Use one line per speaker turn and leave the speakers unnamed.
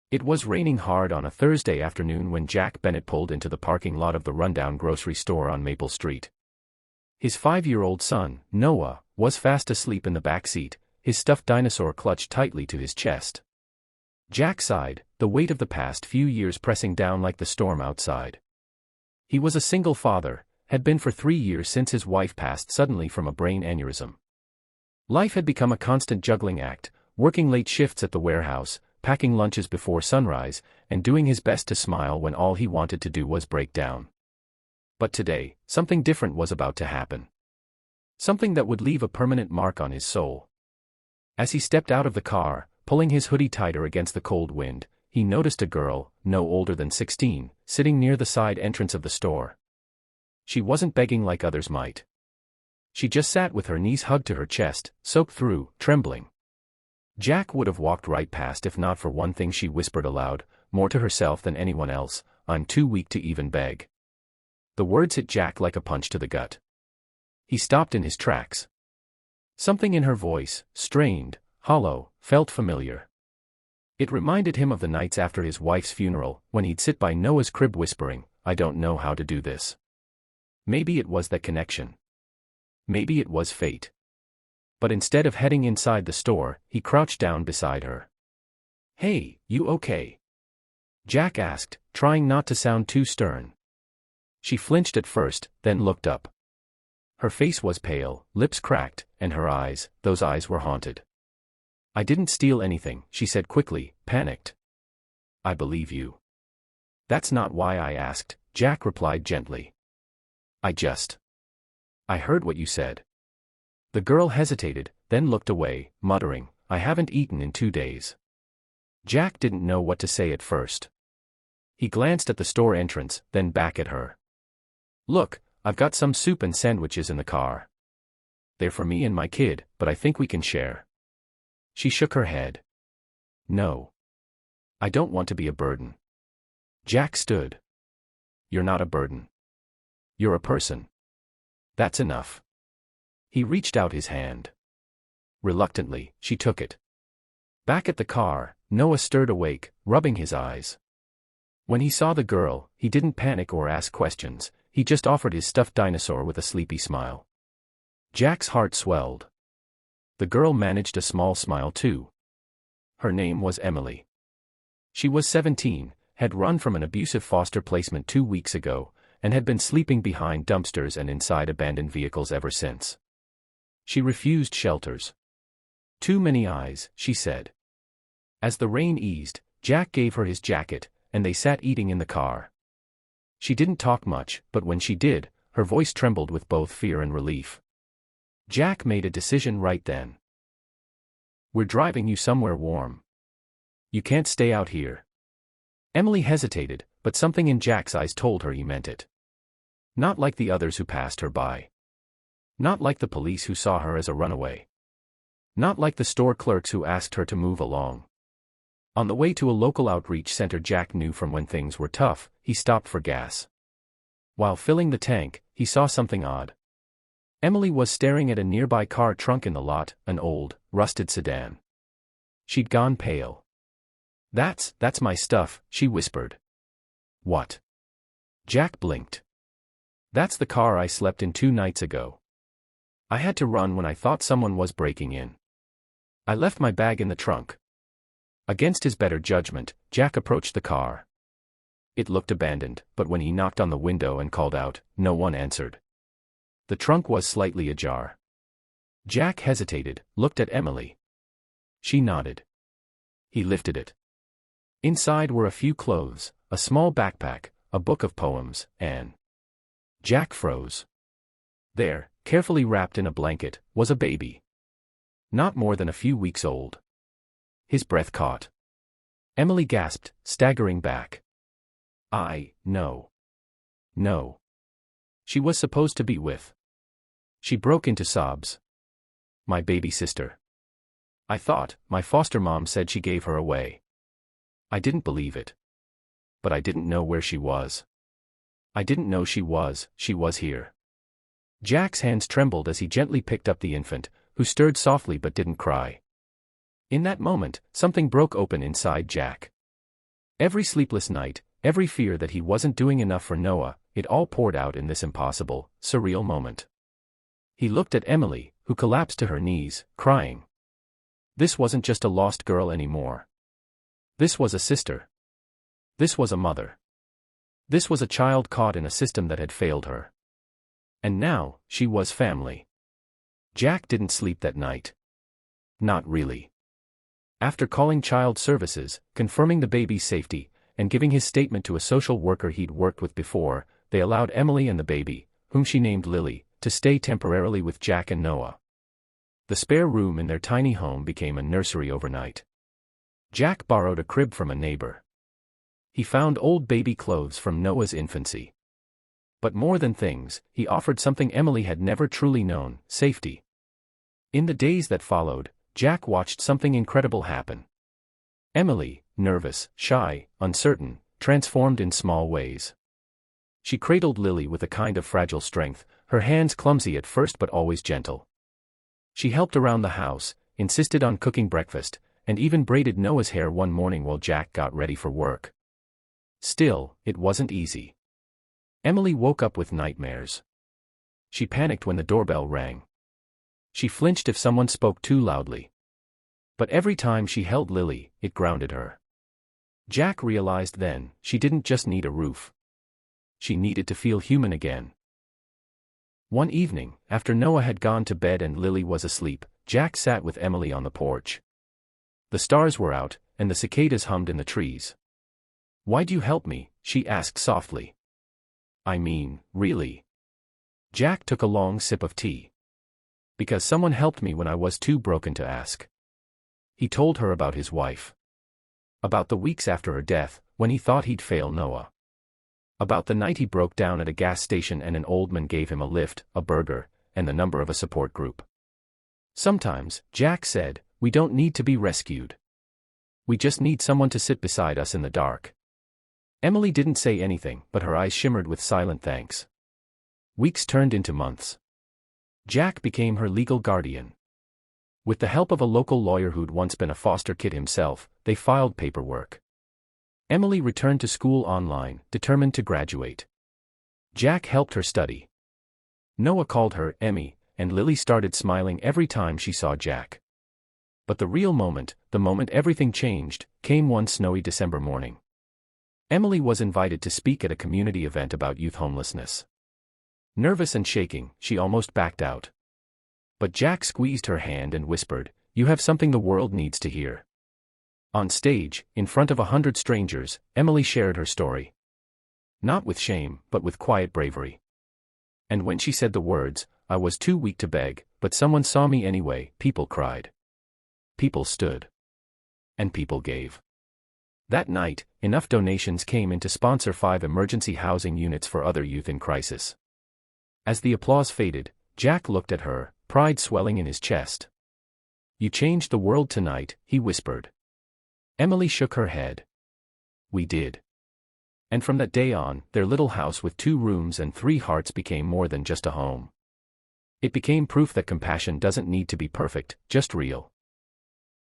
It was raining hard on a Thursday afternoon when Jack Bennett pulled into the parking lot of the rundown grocery store on Maple Street. His 5-year-old son, Noah, was fast asleep in the back seat, his stuffed dinosaur clutched tightly to his chest. Jack sighed, the weight of the past few years pressing down like the storm outside. He was a single father, had been for 3 years since his wife passed suddenly from a brain aneurysm. Life had become a constant juggling act, working late shifts at the warehouse, packing lunches before sunrise, and doing his best to smile when all he wanted to do was break down. But today, something different was about to happen. Something that would leave a permanent mark on his soul. As he stepped out of the car, pulling his hoodie tighter against the cold wind, he noticed a girl, no older than 16, sitting near the side entrance of the store. She wasn't begging like others might. She just sat with her knees hugged to her chest, soaked through, trembling. Jack would have walked right past if not for one thing she whispered aloud, more to herself than anyone else, "I'm too weak to even beg." The words hit Jack like a punch to the gut. He stopped in his tracks. Something in her voice, strained, hollow, felt familiar. It reminded him of the nights after his wife's funeral, when he'd sit by Noah's crib whispering, "I don't know how to do this." Maybe it was that connection. Maybe it was fate. But instead of heading inside the store, he crouched down beside her. "Hey, you okay?" Jack asked, trying not to sound too stern. She flinched at first, then looked up. Her face was pale, lips cracked, and her eyes, those eyes were haunted. "I didn't steal anything," she said quickly, panicked. "I believe you." "That's not why I asked," Jack replied gently. I heard what you said." The girl hesitated, then looked away, muttering, "I haven't eaten in 2 days." Jack didn't know what to say at first. He glanced at the store entrance, then back at her. "Look, I've got some soup and sandwiches in the car. They're for me and my kid, but I think we can share." She shook her head. "No. I don't want to be a burden." Jack stood. "You're not a burden. You're a person. That's enough." He reached out his hand. Reluctantly, she took it. Back at the car, Noah stirred awake, rubbing his eyes. When he saw the girl, he didn't panic or ask questions, he just offered his stuffed dinosaur with a sleepy smile. Jack's heart swelled. The girl managed a small smile too. Her name was Emily. She was 17, had run from an abusive foster placement 2 weeks ago, and had been sleeping behind dumpsters and inside abandoned vehicles ever since. She refused shelters. "Too many eyes," she said. As the rain eased, Jack gave her his jacket, and they sat eating in the car. She didn't talk much, but when she did, her voice trembled with both fear and relief. Jack made a decision right then. "We're driving you somewhere warm. You can't stay out here." Emily hesitated, but something in Jack's eyes told her he meant it. Not like the others who passed her by. Not like the police who saw her as a runaway. Not like the store clerks who asked her to move along. On the way to a local outreach center Jack knew from when things were tough, he stopped for gas. While filling the tank, he saw something odd. Emily was staring at a nearby car trunk in the lot, an old, rusted sedan. She'd gone pale. That's my stuff," she whispered. "What?" Jack blinked. "That's the car I slept in 2 nights ago. I had to run when I thought someone was breaking in. I left my bag in the trunk." Against his better judgment, Jack approached the car. It looked abandoned, but when he knocked on the window and called out, no one answered. The trunk was slightly ajar. Jack hesitated, looked at Emily. She nodded. He lifted it. Inside were a few clothes, a small backpack, a book of poems, and... Jack froze. There, carefully wrapped in a blanket, was a baby. Not more than a few weeks old. His breath caught. Emily gasped, staggering back. No. No. She was supposed to be with. She broke into sobs. My baby sister. I thought, my foster mom said she gave her away. I didn't believe it. But I didn't know where she was. I didn't know she was here. Jack's hands trembled as he gently picked up the infant, who stirred softly but didn't cry. In that moment, something broke open inside Jack. Every sleepless night, every fear that he wasn't doing enough for Noah, it all poured out in this impossible, surreal moment. He looked at Emily, who collapsed to her knees, crying. This wasn't just a lost girl anymore. This was a sister. This was a mother. This was a child caught in a system that had failed her. And now, she was family. Jack didn't sleep that night. Not really. After calling child services, confirming the baby's safety, and giving his statement to a social worker he'd worked with before, they allowed Emily and the baby, whom she named Lily, to stay temporarily with Jack and Noah. The spare room in their tiny home became a nursery overnight. Jack borrowed a crib from a neighbor. He found old baby clothes from Noah's infancy. But more than things, he offered something Emily had never truly known: safety. In the days that followed, Jack watched something incredible happen. Emily, nervous, shy, uncertain, transformed in small ways. She cradled Lily with a kind of fragile strength, her hands clumsy at first but always gentle. She helped around the house, insisted on cooking breakfast, and even braided Noah's hair one morning while Jack got ready for work. Still, it wasn't easy. Emily woke up with nightmares. She panicked when the doorbell rang. She flinched if someone spoke too loudly. But every time she held Lily, it grounded her. Jack realized then, she didn't just need a roof. She needed to feel human again. One evening, after Noah had gone to bed and Lily was asleep, Jack sat with Emily on the porch. The stars were out, and the cicadas hummed in the trees. "Why'd you help me?" she asked softly. "I mean, really?" Jack took a long sip of tea. "Because someone helped me when I was too broken to ask." He told her about his wife. About the weeks after her death, when he thought he'd fail Noah. About the night he broke down at a gas station and an old man gave him a lift, a burger, and the number of a support group. "Sometimes," Jack said, "we don't need to be rescued. We just need someone to sit beside us in the dark." Emily didn't say anything, but her eyes shimmered with silent thanks. Weeks turned into months. Jack became her legal guardian. With the help of a local lawyer who'd once been a foster kid himself, they filed paperwork. Emily returned to school online, determined to graduate. Jack helped her study. Noah called her Emmy, and Lily started smiling every time she saw Jack. But the real moment, the moment everything changed, came one snowy December morning. Emily was invited to speak at a community event about youth homelessness. Nervous and shaking, she almost backed out. But Jack squeezed her hand and whispered, "You have something the world needs to hear." On stage, in front of 100 strangers, Emily shared her story. Not with shame, but with quiet bravery. And when she said the words, "I was too weak to beg, but someone saw me anyway," people cried. People stood. And people gave. That night, enough donations came in to sponsor 5 emergency housing units for other youth in crisis. As the applause faded, Jack looked at her, pride swelling in his chest. "You changed the world tonight," he whispered. Emily shook her head. "We did." And from that day on, their little house with 2 rooms and 3 hearts became more than just a home. It became proof that compassion doesn't need to be perfect, just real.